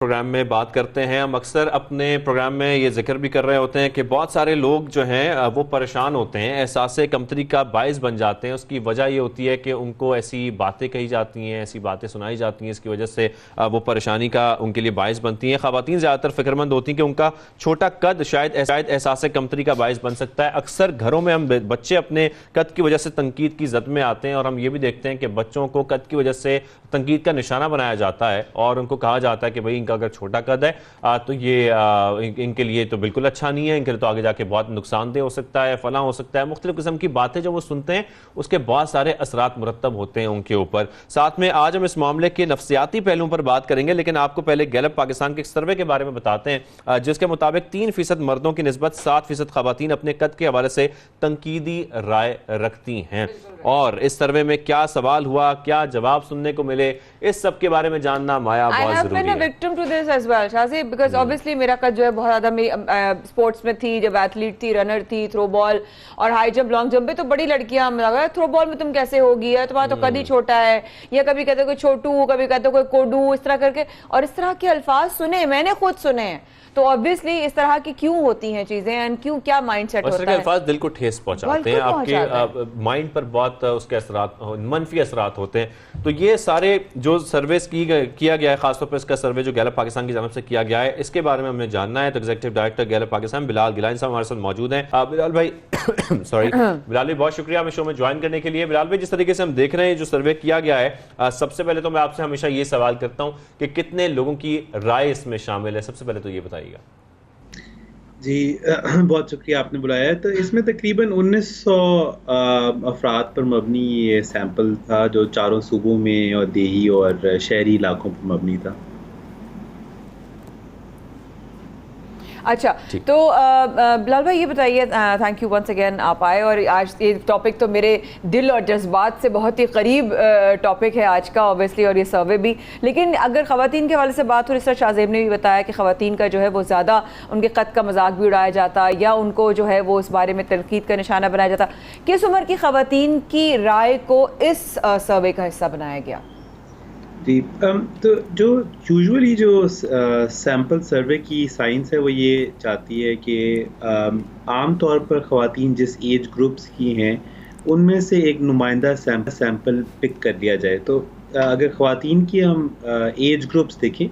Programme میں بات کرتے ہیں. ہم اکثر اپنے پروگرام میں یہ ذکر بھی کر رہے ہوتے ہیں کہ بہت سارے لوگ جو ہیں وہ پریشان ہوتے ہیں, احساس کمتری کا باعث بن جاتے ہیں. اس کی وجہ یہ ہوتی ہے کہ ان کو ایسی باتیں کہی جاتی ہیں, ایسی باتیں سنائی جاتی ہیں, اس کی وجہ سے وہ پریشانی کا ان کے لیے باعث بنتی ہیں. خواتین زیادہ تر فکر مند ہوتی ہیں کہ ان کا چھوٹا قد شاید احساس کمتری کا باعث بن سکتا ہے. اکثر گھروں میں ہم بچے اپنے قد کی وجہ سے تنقید کی زد میں آتے ہیں, اور ہم یہ بھی دیکھتے ہیں کہ بچوں کو قد کی وجہ سے تنقید کا نشانہ بنایا جاتا ہے, اور ان کو کہا جاتا ہے کہ بھئی ان کا اگر چھوٹا قد ہے تو یہ ان کے لیے تو بالکل اچھا نہیں ہے, ان کے لیے تو آگے جا کے بہت نقصان دہ ہو سکتا ہے, فلاں ہو سکتا ہے. مختلف قسم کی باتیں جو وہ سنتے ہیں اس کے بہت سارے اثرات مرتب ہوتے ہیں ان کے اوپر. ساتھ میں آج ہم اس معاملے کے نفسیاتی پہلوؤں پر بات کریں گے, لیکن آپ کو پہلے گیلپ پاکستان کے ایک سروے کے بارے میں بتاتے ہیں جس کے مطابق 3% مردوں کی نسبت 7% خواتین اپنے قد کے حوالے سے تنقیدی رائے رکھتی ہیں. اور اس سروے میں کیا سوال ہوا, کیا جواب سننے کو ملے, اس سب کے بارے میں جاننا مایا بہت ضروری ہے. بیکاز obviously میرا قد جو ہے بہت زیادہ اسپورٹس میں تھی, جب ایتھلیٹ تھی, رنر تھی, تھرو بال اور ہائی جمپ لانگ جمپ پہ تو بڑی لڑکیاں تھرو بال میں تم کیسے ہوگی, تمہارا تو قد ہی چھوٹا ہے, یا کبھی کہتے کوئی چھوٹو, کبھی کہتے کوئی کوڈو, اس طرح کر کے, اور اس طرح کے الفاظ سنے, میں نے خود سنے ہیں. تو obviously اس طرح کی کیوں ہوتی ہیں چیزیں, اینڈ کیوں, کیا مائنڈ سیٹ ہوتا ہے. اس طرح کے الفاظ دل کو ٹھیس پہنچاتے ہیں, آپ کے مائنڈ پر بہت اس کے اثرات, منفی اثرات ہوتے ہیں. تو یہ سارے جو سرویز کیا گیا ہے, خاص طور پر اس کا سروے جو گیلپ پاکستان کی جانب سے کیا گیا ہے, اس کے بارے میں ہمیں جاننا ہے. تو ایگزیکٹو ڈائریکٹر گیلپ پاکستان بلال گیلانی صاحب ہمارے ساتھ موجود ہیں. بلال بھائی بلال بھائی بہت شکریہ ہمیں شو میں جوائن کرنے کے لیے. بلال بھائی, جس طریقے سے ہم دیکھ رہے ہیں جو سروے کیا گیا ہے, سب سے پہلے تو میں آپ سے ہمیشہ یہ سوال کرتا ہوں کہ کتنے لوگوں کی رائے اس میں شامل ہے, سب سے پہلے تو یہ بتائیے گا. جی بہت شکریہ آپ نے بلایا ہے. تو اس میں تقریباً 1900 افراد پر مبنی یہ سیمپل تھا, جو چاروں صوبوں میں اور دیہی اور شہری علاقوں پر مبنی تھا. اچھا, تو بلال بھائی یہ بتائیے, تھینک یو ونس اگین آپ آئے, اور آج یہ ٹاپک تو میرے دل اور جذبات سے بہت ہی قریب ٹاپک ہے آج کا اوبیسلی, اور یہ سروے بھی. لیکن اگر خواتین کے حوالے سے بات ہو, اس طرح شاہ زیب نے بھی بتایا کہ خواتین کا جو ہے وہ زیادہ ان کے قد کا مذاق بھی اڑایا جاتا, یا ان کو جو ہے وہ اس بارے میں تنقید کا نشانہ بنایا جاتا. کس عمر کی خواتین کی رائے کو اس سروے کا حصہ بنایا گیا؟ جی, تو جو یوزولی جو سیمپل سروے کی سائنس ہے وہ یہ چاہتی ہے کہ عام طور پر خواتین جس ایج گروپس کی ہیں ان میں سے ایک نمائندہ سیمپل پک کر لیا جائے. تو اگر خواتین کی ہم ایج گروپس دیکھیں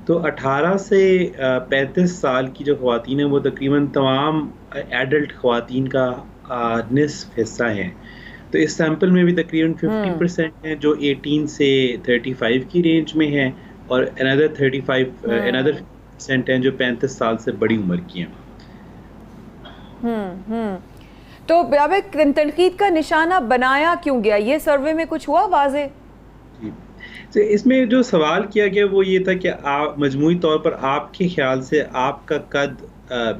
تو 18 سے 35 سال کی جو خواتین ہیں وہ تقریباً تمام ایڈلٹ خواتین کا نصف حصہ ہیں. تو اس سیمپل میں بھی تقریباً 50% ہیں جو 18 سے 35 کی رینج میں ہیں, اور another 50% ہیں جو 35 سال سے بڑی عمر کی ہیں. تو تنقید کا نشانہ بنایا کیوں گیا, یہ سروے میں کچھ ہوا واضح؟ جی, تو اس میں جو سوال کیا گیا وہ یہ تھا کہ مجموعی طور پر آپ کے خیال سے آپ کا قد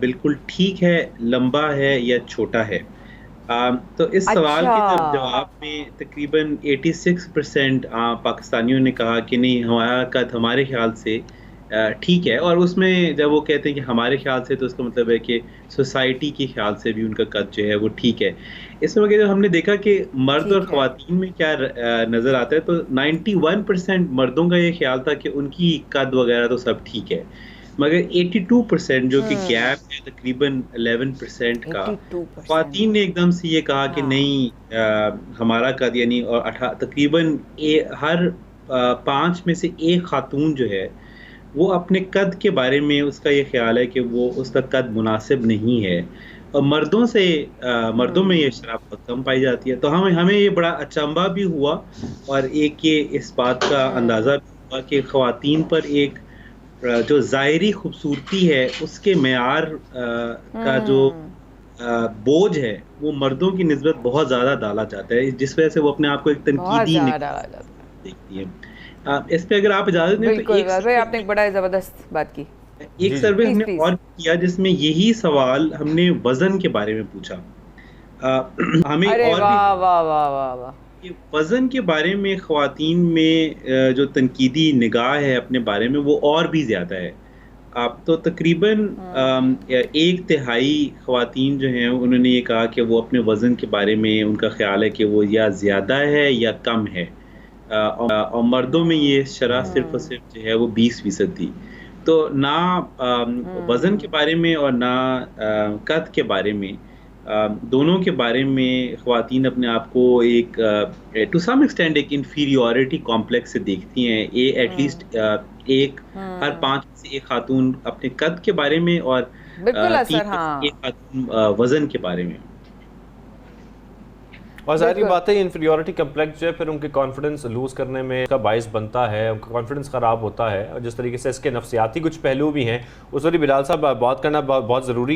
بالکل ٹھیک ہے, لمبا ہے یا چھوٹا ہے. تو اس سوال کے جواب میں تقریباً 86% پاکستانیوں نے کہا کہ نہیں, ہمارا قد ہمارے خیال سے ٹھیک ہے. اور اس میں جب وہ کہتے ہیں کہ ہمارے خیال سے, تو اس کا مطلب ہے کہ سوسائٹی کے خیال سے بھی ان کا قد جو ہے وہ ٹھیک ہے. اس میں جب ہم نے دیکھا کہ مرد اور خواتین میں کیا نظر آتا ہے, تو 91% مردوں کا یہ خیال تھا کہ ان کی قد وغیرہ تو سب ٹھیک ہے, مگر 82% جو کہ گیپ ہے تقریباً 11% کا, خواتین نے ایک دم سے یہ کہا کہ نہیں, ہمارا قد یعنی, اور تقریباً ہر 5 میں سے ایک خاتون جو ہے وہ اپنے قد کے بارے میں اس کا یہ خیال ہے کہ وہ اس کا قد مناسب نہیں ہے. اور مردوں میں یہ شرح بہت کم پائی جاتی ہے. تو ہمیں یہ بڑا اچنبھا بھی ہوا, اور ایک یہ اس بات کا اندازہ بھی ہوا کہ خواتین پر ایک جو ظاہری خوبصورتی ہے اس کے معیار کا جو بوجھ ہے وہ مردوں کی نسبت بہت زیادہ ڈالا جاتا ہے, جس وجہ سے وہ اپنے آپ کو ایک تنقیدی دیکھتی ہے. اس پہ اگر آپ اجازت دیں تو آپ نے ایک بڑا زبردست بات کی. ایک سروے ہم نے اور کیا جس میں یہی سوال ہم نے وزن کے بارے میں پوچھا. ہمیں اور بھی وزن کے بارے میں خواتین میں جو تنقیدی نگاہ ہے اپنے بارے میں وہ اور بھی زیادہ ہے. تو تقریباً 1/3 خواتین جو ہیں انہوں نے یہ کہا کہ وہ اپنے وزن کے بارے میں ان کا خیال ہے کہ وہ یا زیادہ ہے یا کم ہے, اور مردوں میں یہ شرح صرف اور صرف جو ہے وہ 20% تھی. تو نہ وزن کے بارے میں اور نہ قد کے بارے میں، دونوں کے بارے میں خواتین اپنے آپ کو ایک ٹو سم ایکسٹینڈ ایک انفیریورٹی کمپلیکس سے دیکھتی ہیں. ایٹ لیسٹ ایک ہر 5 میں سے ایک خاتون اپنے قد کے بارے میں اور بالکل 3 اثر، میں ہاں سے ایک خاتون وزن کے بارے میں. اور ظاہری بات ہے انفیریورٹی کمپلیکس جو ہے پھر ان کے کانفیڈنس لوز کرنے میں کا باعث بنتا ہے، ان کا کانفیڈنس خراب ہوتا ہے. اور جس طریقے سے اس کے نفسیاتی کچھ پہلو بھی ہیں، اس پر بلال صاحب بات کرنا بہت ضروری ہے.